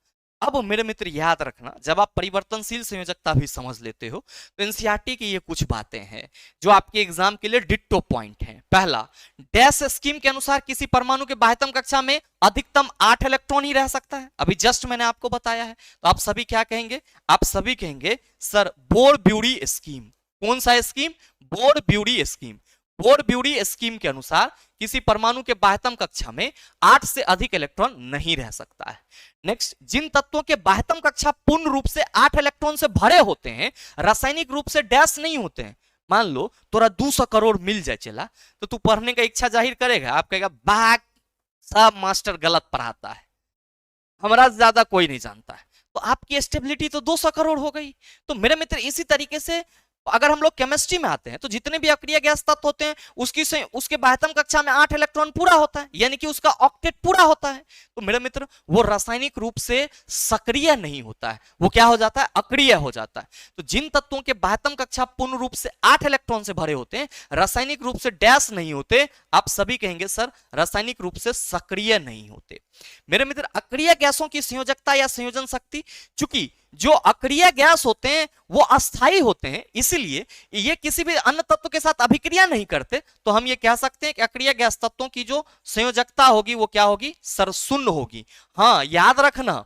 अब मेरे मित्र याद रखना, जब आप परिवर्तनशील संयोजकता भी समझ लेते हो तो एनसीईआरटी की ये कुछ बातें हैं जो आपके एग्जाम के लिए डिट्टो पॉइंट हैं। पहला, डैश स्कीम के अनुसार किसी परमाणु के बाह्यतम कक्षा में अधिकतम 8 इलेक्ट्रॉन ही रह सकता है। अभी जस्ट मैंने आपको बताया है। तो आप सभी क्या कहेंगे? आप सभी कहेंगे सर बोर-ब्यूरी स्कीम। कौन सा scheme? Bore-bury scheme. Bore-bury scheme के अनुसार किसी परमाणु के बाह्यतम कक्षा में 8 से अधिक इलेक्ट्रॉन नहीं रह सकता है। नेक्स्ट, जिन तत्वों के बाह्यतम कक्षा पूर्ण रूप से 8 इलेक्ट्रॉन से भरे होते हैं, रासायनिक रूप से डैश नहीं होते हैं। मान लो तोरा 200 करोड़ मिल जाए चला, तो तू पढ़ने का इच्छा जाहिर करेगा। आप कहेगा बाग सब मास्टर गलत पढ़ाता है, हमारा ज्यादा कोई नहीं जानता है। तो आपकी स्टेबिलिटी तो 200 करोड़ हो गई। तो मेरे मित्र इसी तरीके से अगर हम लोग केमिस्ट्री में आते हैं तो जितने भी अक्रिय गैस तत्व होते हैं उसके बाह्यतम कक्षा में 8 इलेक्ट्रॉन पूरा होता है, यानी कि उसका ऑक्टेट पूरा होता है। तो मेरे मित्र वो रासायनिक रूप से सक्रिय नहीं होता है, वो क्या हो जाता है? अक्रिय हो जाता है। तो जिन तत्वों के बाह्यतम कक्षा पूर्ण रूप से 8 इलेक्ट्रॉन से भरे होते हैं, रासायनिक रूप से डैश नहीं होते, आप सभी कहेंगे सर रासायनिक रूप से सक्रिय नहीं होते। मेरे मित्र अक्रिय गैसों की संयोजकता या संयोजन शक्ति, चूंकि जो अक्रिय गैस होते हैं वो अस्थायी होते हैं, इसलिए ये किसी भी अन्य तत्व के साथ अभिक्रिया नहीं करते, तो हम ये कह सकते हैं कि अक्रिय गैस तत्वों की जो संयोजकता होगी वो क्या होगी? सर शून्य होगी। हाँ, याद रखना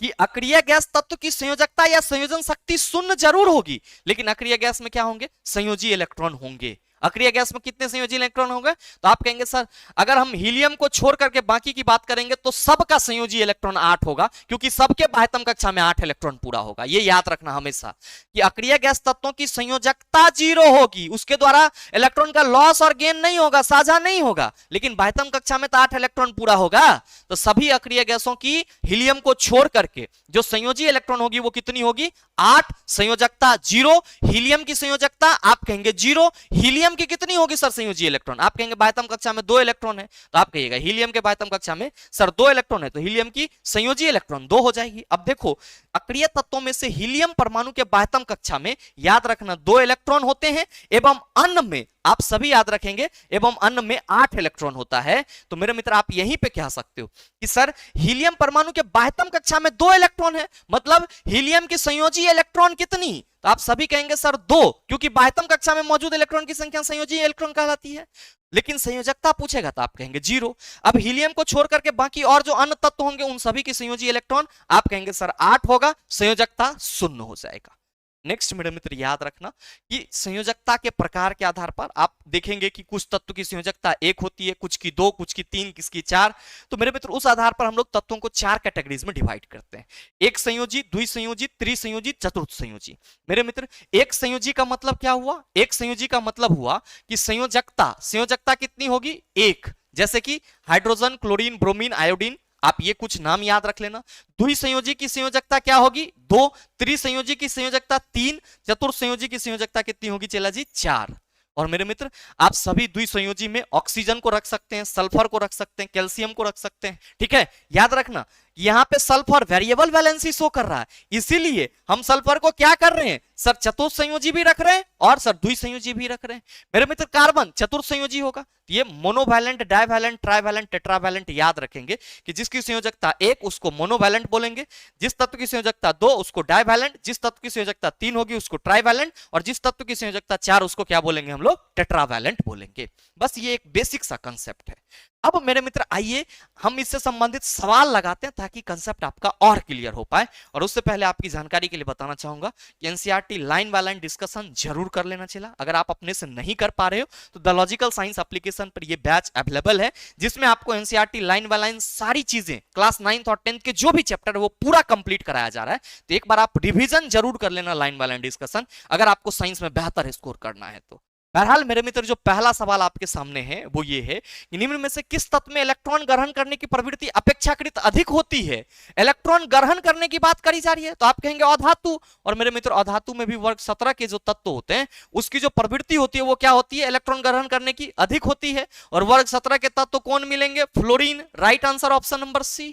कि अक्रिय गैस तत्व की संयोजकता या संयोजन शक्ति शून्य जरूर होगी, लेकिन अक्रिय गैस में क्या होंगे? संयोजी इलेक्ट्रॉन होंगे। अक्रिय गैस में कितने संयोजी इलेक्ट्रॉन होंगे? तो आप कहेंगे सर अगर हम हीलियम को छोड़ करके बाकी की बात करेंगे तो सबका संयोजी इलेक्ट्रॉन 8 होगा, क्योंकि सबके बाह्यतम कक्षा में 8 इलेक्ट्रॉन पूरा होगा। ये याद रखना हमेशा कि अक्रिय गैस तत्वों की संयोजकता 0 होगी, उसके द्वारा इलेक्ट्रॉन का लॉस और गेन नहीं होगा, साझा नहीं होगा, लेकिन बाह्यतम कक्षा में तो 8 इलेक्ट्रॉन पूरा होगा। तो सभी अक्रिय गैसों की हीलियम को छोड़ करके जो संयोजी इलेक्ट्रॉन होगी वो कितनी होगी? 8। संयोजकता 0। हीलियम की संयोजकता आप कहेंगे 0। हीलियम की कितनी होगी सर संयोजी इलेक्ट्रॉन? आप कहेंगे बाह्यतम कक्षा में 2 इलेक्ट्रॉन है, तो आप कहिएगा हीलियम के बाह्यतम कक्षा में सर 2 इलेक्ट्रॉन है, तो हीलियम की संयोजी इलेक्ट्रॉन 2 हो जाएगी। अब देखो अक्रिय तत्वों में से हीलियम परमाणु के बाह्यतम कक्षा में याद रखना 2 इलेक्ट्रॉन होते हैं, एवं अन्य में आप सभी याद रखेंगे एवं अन्य में 8 इलेक्ट्रॉन होता है। तो मेरे मित्र आप यहीं पे कह सकते हो कि सर हीलियम परमाणु के बाह्यतम कक्षा में 2 इलेक्ट्रॉन है, मतलब हीलियम की संयोजी इलेक्ट्रॉन कितनी? तो आप सभी कहेंगे सर 2, क्योंकि बाह्यतम कक्षा में मौजूद इलेक्ट्रॉन की संख्या संयोजी इलेक्ट्रॉन कहलाती है। लेकिन संयोजकता पूछेगा तो आप कहेंगे 0। अब हीलियम को छोड़ करके बाकी और जो अन्य तत्व होंगे उन सभी की संयोजी इलेक्ट्रॉन आप कहेंगे सर 8 होगा, संयोजकता 0 हो जाएगा। नेक्स्ट मेरे मित्र याद रखना कि संयोजकता के प्रकार के आधार पर आप देखेंगे कि कुछ तत्व की संयोजकता 1 होती है, कुछ की 2, कुछ की 3, किसकी 4। तो मेरे मित्र उस आधार पर हम लोग तत्वों को 4 कैटेगरीज में डिवाइड करते हैं। एक संयोजी, द्विसंयोजी, त्रिसंयोजी, चतुर्थ संयोजी। मेरे मित्र एक संयोजी का मतलब क्या हुआ? एक संयोजी का मतलब हुआ कि संयोजकता कितनी होगी? 1। जैसे कि हाइड्रोजन, क्लोरीन, ब्रोमीन, आयोडीन, आप ये कुछ नाम याद रख लेना। द्विसंयोजी की संयोजकता क्या होगी? 2। त्रिसंयोजी की संयोजकता 3। चतुर्थ संयोजी की संयोजकता कितनी होगी चेला जी? 4। और मेरे मित्र आप सभी द्विसंयोजी में ऑक्सीजन को रख सकते हैं, सल्फर को रख सकते हैं, कैल्शियम को रख सकते हैं। ठीक है, याद रखना यहां पे सल्फर वेरिएबल वैलेंसी शो कर रहा है, इसीलिए हम सल्फर को क्या कर रहे हैं सर? चतुर्थ संयोजी भी रख रहे हैं और सर द्विसंयोजी भी रख रहे हैं। मेरे मित्र कार्बन चतुर्थ संयोजी होगा, ये मोनोवैलेंट, डाइवैलेंट, ट्राइवैलेंट, टेट्रावैलेंट याद रखेंगे कि जिसकी संयोजकता 1 उसको मोनोवैलेंट बोलेंगे, जिस तत्व की संयोजकता 2 उसको डाइवैलेंट, जिस तत्व की संयोजकता 3 होगी उसको ट्राइवैलेंट, और जिस तत्व की संयोजकता 4 उसको क्या बोलेंगे हम लोग? टेट्रावैलेंट बोलेंगे। बस ये एक बेसिक सा कंसेप्ट है। अब मेरे मित्र आइए हम इससे संबंधित सवाल लगाते हैं ताकि कंसेप्ट आपका और क्लियर हो पाए। और उससे पहले आपकी जानकारी के लिए बताना चाहूंगा कि NCERT line by line discussion जरूर कर लेना चाहिए। अगर आप अपने से नहीं कर पा रहे हो तो द लॉजिकल साइंस एप्लीकेशन पर ये बैच अवेलेबल है, जिसमें आपको एनसीईआरटी लाइन बाय लाइन सारी चीजें क्लास 9th और 10th के जो भी चैप्टर है वो पूरा कंप्लीट कराया जा रहा है। तो एक बार आप रिवीजन जरूर कर लेना लाइन बाय लाइन डिस्कशन, अगर आपको साइंस में बेहतर स्कोर करना है तो। बहरहाल मेरे मित्र जो पहला सवाल आपके सामने है वो ये है कि निम्न में से किस तत्व में इलेक्ट्रॉन ग्रहण करने की प्रवृत्ति अपेक्षाकृत अधिक होती है? इलेक्ट्रॉन ग्रहण करने की बात करी जा रही है तो आप कहेंगे अधातु। और मेरे मित्र अधातु में भी वर्ग 17 के जो तत्व होते हैं उसकी जो प्रवृत्ति होती है वो क्या होती है? इलेक्ट्रॉन ग्रहण करने की अधिक होती है। और वर्ग 17 के तत्व कौन मिलेंगे? Fluorine. Right answer option number C,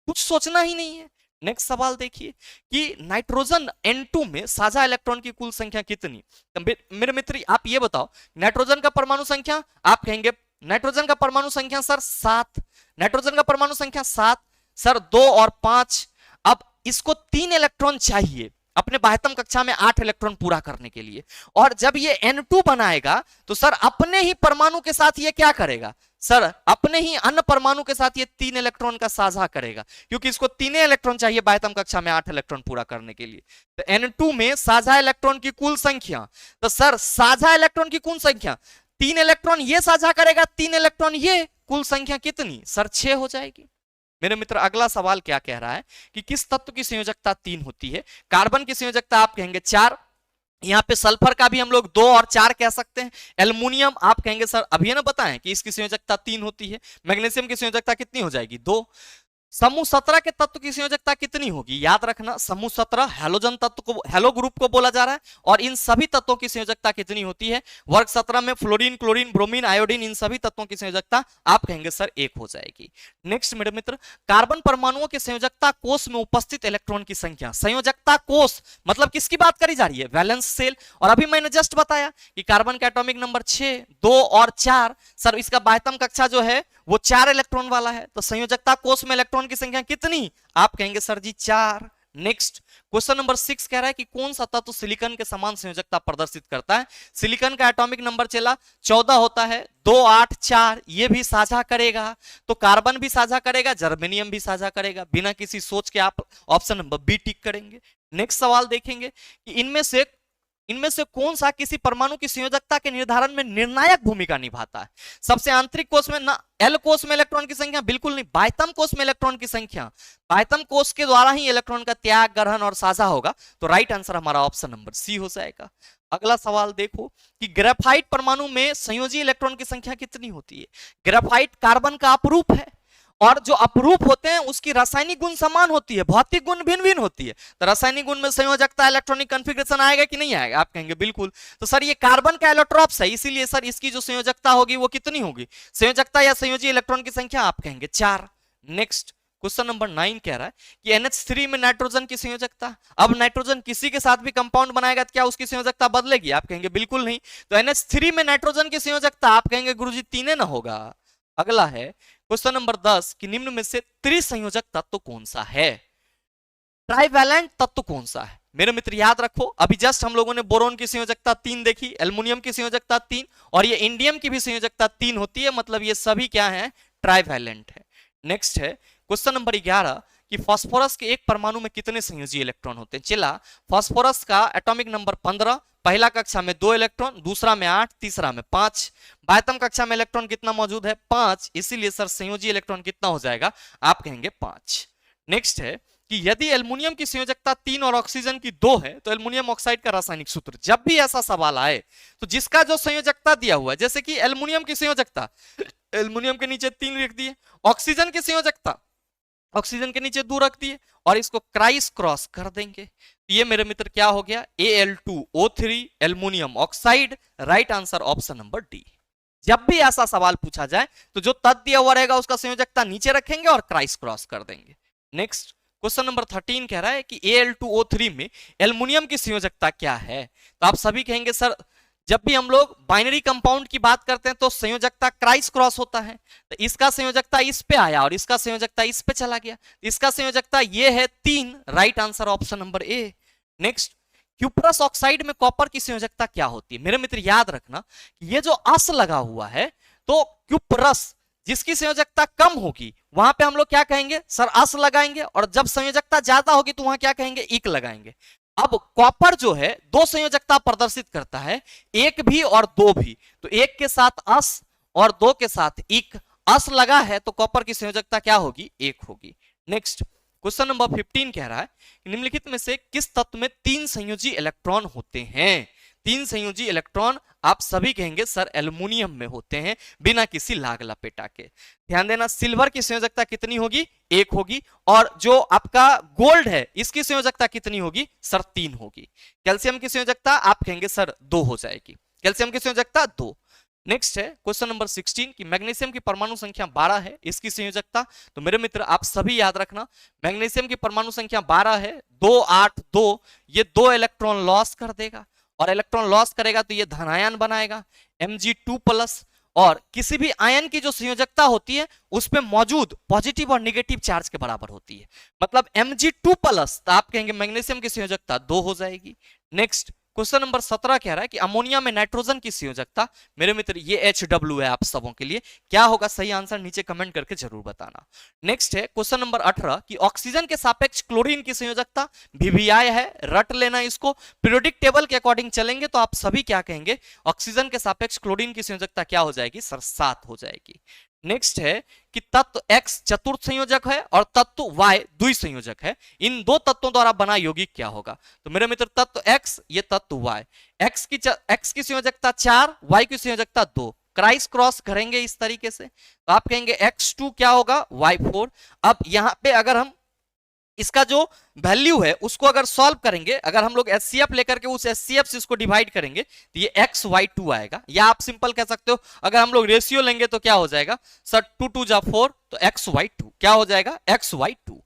कुछ सोचना ही नहीं है। नेक्स्ट सवाल देखिए कि नाइट्रोजन N2 में साझा इलेक्ट्रॉन की कुल संख्या कितनी? मेरे मित्र आप ये बताओ नाइट्रोजन का परमाणु संख्या, आप कहेंगे नाइट्रोजन का परमाणु संख्या सर 7। नाइट्रोजन का परमाणु संख्या 7 सर, 2 और 5। अब इसको 3 इलेक्ट्रॉन चाहिए अपने बाह्यतम कक्षा में 8 इलेक्ट्रॉन पूरा करने के लिए। और जब ये N2 बनाएगा तो सर अपने ही परमाणु के साथ ये क्या करेगा सर? अपने ही अन्य परमाणु के साथ ये 3 इलेक्ट्रॉन का साझा करेगा, क्योंकि इसको 3 इलेक्ट्रॉन चाहिए बाह्यतम कक्षा में 8 इलेक्ट्रॉन पूरा करने के लिए। तो N2 में साझा इलेक्ट्रॉन की कुल संख्या, तो सर साझा इलेक्ट्रॉन की कुल संख्या 3 इलेक्ट्रॉन ये साझा करेगा, 3 इलेक्ट्रॉन ये, कुल संख्या कितनी सर? 6 हो जाएगी। मेरे मित्र अगला सवाल क्या कह रहा है कि किस तत्व की संयोजकता 3 होती है? कार्बन की संयोजकता आप कहेंगे 4। यहां पे सल्फर का भी हम लोग 2 और 4 कह सकते हैं। एल्युमिनियम आप कहेंगे सर अभी ना बताएं कि इसकी संयोजकता 3 होती है। मैग्नीशियम की संयोजकता कितनी हो जाएगी? 2। समूह 17 के तत्व की संयोजकता कितनी होगी? याद रखना समूह 17 हैलोजन तत्व को, हैलो ग्रुप को बोला जा रहा है। और इन सभी तत्वों की संयोजकता कितनी होती है? वर्ग 17 में फ्लोरीन, क्लोरीन, ब्रोमीन, आयोडीन, इन सभी तत्वों की संयोजकता आप कहेंगे सर 1 हो जाएगी। नेक्स्ट मेरे मित्र कार्बन परमाणुओं के संयोजकता कोष में उपस्थित इलेक्ट्रॉन की संख्या। संयोजकता कोष मतलब किसकी बात करी जा रही है? Valence shell. और अभी मैंने जस्ट बताया कि कार्बन का एटॉमिक नंबर 6, 2 और 4। सर इसका बाह्यतम कक्षा जो है वो 4 इलेक्ट्रॉन वाला है, तो संयोजकता कोष में इलेक्ट्रॉन की संख्या कितनी? आप कहेंगे सर जी 4। नेक्स्ट क्वेश्चन नंबर 6 कह रहा है कि कौन सा तत्व सिलिकॉन के समान संयोजकता प्रदर्शित करता है? सिलिकॉन का एटॉमिक नंबर चला 14 होता है, 2, 8, 4 ये भी साझा करेगा। तो कार्बन भी साझा करेगा, जर्मेनियम भी साझा करेगा। बिना किसी सोच के आप ऑप्शन नंबर बी टिक करेंगे। नेक्स्ट सवाल देखेंगे कि इनमें से कौन सा किसी परमाणु की संयोजकता के निर्धारण में निर्णायक भूमिका निभाता है? सबसे आंतरिक कोष में ना, एल कोष में इलेक्ट्रॉन की संख्या बिल्कुल नहीं, बाह्यतम कोष में इलेक्ट्रॉन की संख्या। बाह्यतम कोष के द्वारा ही इलेक्ट्रॉन का त्याग, ग्रहण और साझा होगा। तो राइट आंसर हमारा ऑप्शन नंबर सी हो जाएगा। अगला सवाल देखो कि ग्रेफाइट परमाणु में संयोजी इलेक्ट्रॉन की संख्या कितनी होती है? ग्रेफाइट कार्बन का अपरूप है और जो अपरूप होते हैं उसकी रासायनिक गुण समान होती है, भौतिक गुण भिन्न भिन्न होती है। तो रासायनिक गुण में संयोजकता, इलेक्ट्रॉनिक कॉन्फ़िगरेशन आएगा कि नहीं आएगा? आप कहेंगे बिल्कुल। तो सर ये कार्बन का एलोट्रॉप्स है, इसीलिए सर इसकी जो संयोजकता होगी वो कितनी होगी? संयोजकता या संयोजी इलेक्ट्रॉन की संख्या आप कहेंगे 4। नेक्स्ट क्वेश्चन नंबर 9 कह रहा है कि NH3 में नाइट्रोजन की संयोजकता। अब नाइट्रोजन किसी के साथ भी कंपाउंड बनाएगा तो क्या उसकी संयोजकता बदलेगी? आप कहेंगे बिल्कुल नहीं। तो NH3 में नाइट्रोजन की संयोजकता आप कहेंगे गुरुजी 3 ना होगा। अगला है क्वेश्चन नंबर 10 कि निम्न में से त्रिसंयोजक तत्व कौन सा है? ट्राइवैलेंट तत्व कौन सा है? मेरे मित्र याद रखो अभी जस्ट हम लोगों ने बोरोन की संयोजकता 3 देखी, एल्युमिनियम की संयोजकता 3 और ये इंडियम की भी संयोजकता 3 होती है, मतलब ये सभी क्या है? ट्राइवैलेंट है। नेक्स्ट है क्वेश्चन नंबर 11 कि फास्फोरस के एक परमाणु में कितने संयोजी इलेक्ट्रॉन होते हैं। चला, फास्फोरस का एटॉमिक नंबर 15, पहला कक्षा में 2 इलेक्ट्रॉन, दूसरा में 8, तीसरा में 5। बाह्यतम कक्षा में इलेक्ट्रॉन कितना मौजूद है? 5। इसीलिए सर संयोजी इलेक्ट्रॉन कितना हो जाएगा? आप कहेंगे 5। नेक्स्ट है कि यदि एल्युमिनियम की संयोजकता 3 और ऑक्सीजन की 2 है तो एल्युमिनियम ऑक्साइड का रासायनिक सूत्र। जब भी ऐसा सवाल आए तो जिसका जो संयोजकता दिया हुआ है, जैसे कि एल्युमिनियम की संयोजकता एल्युमिनियम के नीचे 3 लिख दिए, ऑक्सीजन की संयोजकता ऑक्सीजन के नीचे 2 रख दिए और इसको क्राइस क्रॉस कर देंगे। ये मेरे मित्र क्या हो गया? Al2O3 aluminium oxide. Right answer option number D. जब भी ऐसा सवाल पूछा जाए तो जो तत्व दिया हुआ रहेगा उसका संयोजकता नीचे रखेंगे और क्राइस क्रॉस कर देंगे। नेक्स्ट क्वेश्चन नंबर 13 कह रहा है कि Al2O3 में एल्युमिनियम की संयोजकता क्या है? तो आप सभी कहेंगे सर जब भी हम लोग बाइनरी कंपाउंड की बात करते हैं तो संयोजकता क्राइस क्रॉस होता है। तो इसका संयोजकता इस पे आया और इसका संयोजकता इस पे चला गया, इसका संयोजकता ये है 3। Right answer option number A. Next, cuprous oxide में कॉपर की संयोजकता क्या होती है? मेरे मित्र याद रखना ये जो अस लगा हुआ है तो क्यूप्रस जिसकी संयोजकता कम होगी वहां पे हम लोग क्या कहेंगे? सर अस लगाएंगे, और जब संयोजकता ज्यादा होगी तो वहां क्या कहेंगे? इक लगाएंगे। अब कॉपर जो है 2 संयोजकता प्रदर्शित करता है, 1 भी और 2 भी। तो 1 के साथ अस और 2 के साथ इक। अस लगा है तो कॉपर की संयोजकता क्या होगी? 1 होगी। नेक्स्ट क्वेश्चन नंबर 15 कह रहा है कि निम्नलिखित में से किस तत्व में 3 संयोजी इलेक्ट्रॉन होते हैं? 3 संयोजी इलेक्ट्रॉन आप सभी कहेंगे सर एल्युमिनियम में होते हैं बिना किसी लाग लपेटा के। ध्यान देना, सिल्वर की संयोजकता कितनी होगी? 1 होगी। और जो आपका गोल्ड है इसकी संयोजकता कितनी होगी? सर 3 होगी। कैल्शियम की संयोजकता आप कहेंगे सर 2 हो जाएगी। कैल्शियम की संयोजकता 2। नेक्स्ट है क्वेश्चन नंबर 16 कि मैग्नीशियम की परमाणु संख्या 12 है, इसकी संयोजकता। तो मेरे मित्र आप सभी याद रखना मैग्नीशियम की परमाणु संख्या 12 है, 2 8 2। ये 2 इलेक्ट्रॉन लॉस कर देगा और इलेक्ट्रॉन लॉस करेगा तो ये धनायन बनाएगा Mg2+। और किसी भी आयन की जो संयोजकता होती है उसमें मौजूद पॉजिटिव और नेगेटिव चार्ज के बराबर होती है, मतलब Mg2+। तो आप कहेंगे मैग्नीशियम की संयोजकता 2 हो जाएगी। नेक्स्ट क्वेश्चन नंबर 17 कह रहा है कि अमोनिया में नाइट्रोजन की संयोजकता। मेरे मित्र ये HW है आप सबों के लिए। क्या होगा सही आंसर? नीचे कमेंट करके जरूर बताना। नेक्स्ट है क्वेश्चन नंबर 18 कि ऑक्सीजन के सापेक्ष क्लोरीन की संयोजकता। VVI है, रट लेना इसको। पीरियोडिक टेबल के अकॉर्डिंग चलेंगे तो आप सभी क्या कहेंगे? ऑक्सीजन के सापेक्ष क्लोरीन की संयोजकता क्या हो जाएगी? सर 7 हो जाएगी। नेक्स्ट है कि तत्व X चतुर्थ संयोजक है और तत्व Y द्वि संयोजक है, इन 2 तत्वों द्वारा बना यौगिक क्या होगा? तो मेरे मित्र तत्व X, ये तत्व Y। X की संयोजकता 4, Y की संयोजकता 2। क्राइस क्रॉस करेंगे इस तरीके से तो आप कहेंगे X2 क्या होगा? Y4। अब यहां पे अगर हम इसका जो वैल्यू है उसको अगर सॉल्व करेंगे, अगर हम लोग HCF लेकर के उस HCF से इसको डिवाइड करेंगे तो ये XY2 आएगा। या आप सिंपल कह सकते हो अगर हम लोग रेशियो लेंगे तो क्या हो जाएगा? सर 2 2 जा 4 तो XY2 क्या हो जाएगा? XY2।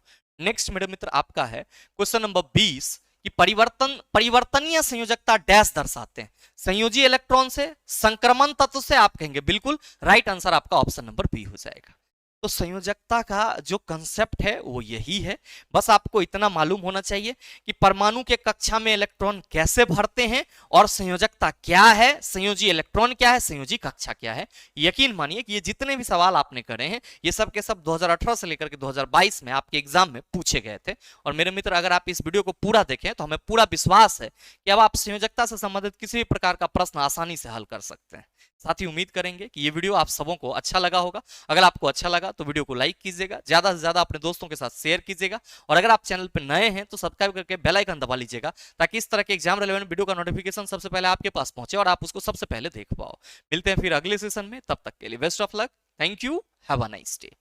नेक्स्ट मेरे मित्र आपका है क्वेश्चन नंबर 20 कि परिवर्तनीय संयोजकता डैश दर्शाते हैं। संयोजी इलेक्ट्रॉन से, संक्रमण तत्व से। आप कहेंगे बिल्कुल राइट आंसर आपका ऑप्शन नंबर बी हो जाएगा। तो संयोजकता का जो कंसेप्ट है वो यही है। बस आपको इतना मालूम होना चाहिए कि परमाणु के कक्षा में इलेक्ट्रॉन कैसे भरते हैं और संयोजकता क्या है, संयोजी इलेक्ट्रॉन क्या है, संयोजी कक्षा क्या है। यकीन मानिए कि ये जितने भी सवाल आपने करे हैं ये सब के सब 2018 से लेकर के 2022 में आपके एग्जाम में पूछे गए थे। और मेरे मित्र अगर आप इस वीडियो को पूरा देखें तो हमें पूरा विश्वास है कि अब आप संयोजकता से संबंधित किसी भी प्रकार का प्रश्न आसानी से हल कर सकते हैं। साथ ही उम्मीद करेंगे कि ये वीडियो आप सबों को अच्छा लगा होगा। अगर आपको अच्छा लगा तो वीडियो को लाइक कीजिएगा, ज्यादा से ज्यादा अपने दोस्तों के साथ शेयर कीजिएगा और अगर आप चैनल पर नए हैं तो सब्सक्राइब करके बेल आइकन दबा लीजिएगा ताकि इस तरह के एग्जाम रिलेवेंट वीडियो का नोटिफिकेशन सबसे पहले आपके पास पहुंचे और आप उसको सबसे पहले देख पाओ। मिलते हैं फिर अगले सेशन में, तब तक के लिए best of luck. Thank you, have a nice day.